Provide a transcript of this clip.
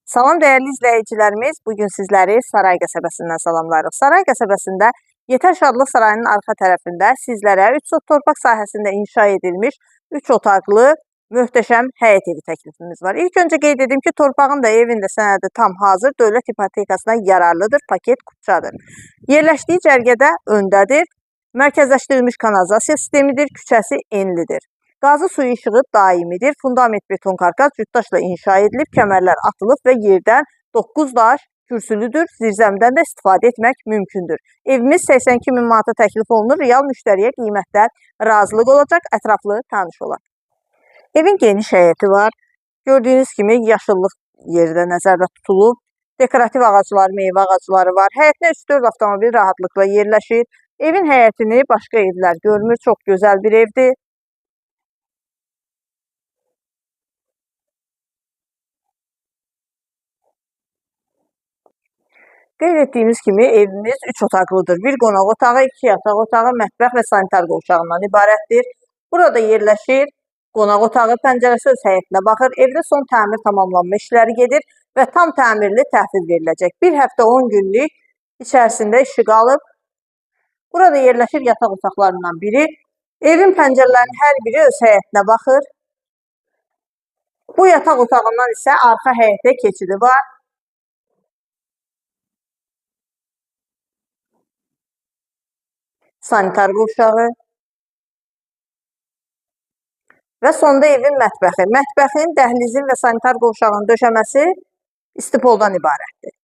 Salam dəyərli izləyicilərimiz, bugün sizləri Saray qəsəbəsindən salamlarıq. Saray qəsəbəsində Yetər Şadlıq Sarayının arxa tərəfində sizlərə 3 sot torpaq sahəsində inşa edilmiş 3 otaqlı möhtəşəm həyət evi təklifimiz var. İlk öncə qeyd edim ki, torpağın da evin də sənədi tam hazır, dövlət ipotekasına yararlıdır, paket kupçadır. Yerləşdiyi cərgədə öndədir, mərkəzləşdirilmiş kanalizasiya sistemidir, küçəsi enlidir. Qazı suyu işığı daimidir, fundament beton karkas cütdaşla inşa edilib, kəmərlər atılıb və yerdən 9 daş kürsülüdür, zirzəmidən də istifadə etmək mümkündür. Evimiz 82 min manata təklif olunur, real müştəriyə qiymətdə razılıq olacaq, ətraflı tanış olaq. Evin geniş həyəti var, gördüyünüz kimi yaşıllıq yeri də nəzərdə tutulub, dekorativ ağaclar, meyvə ağacları var, həyətdə 3-4 avtomobil rahatlıqla yerləşir, evin həyətini başqa evlər görmür, çox gözəl bir evdir. Qeyd etdiyimiz kimi evimiz 3 otaqlıdır. Bir qonaq otağı, 2 yataq otağı, mətbəx və sanitar qovşağından ibarətdir. Burada yerləşir qonaq otağı, pəncərəsi öz həyətinə baxır. Evdə son təmir tamamlanma işləri gedir və tam təmirli təhvil veriləcək. Bir həftə 10 günlük içərisində işi qalıb. Burada yerləşir yataq otaqlarından biri. Evin pəncərələrinin hər biri öz həyətinə baxır. Bu yataq otağından isə arxa həyətə keçidi var. Sanitar qovşağı və sonda evin mətbəxi. Mətbəxin, dəhlizin və sanitar qovşağının döşəməsi istipoldan ibarətdir.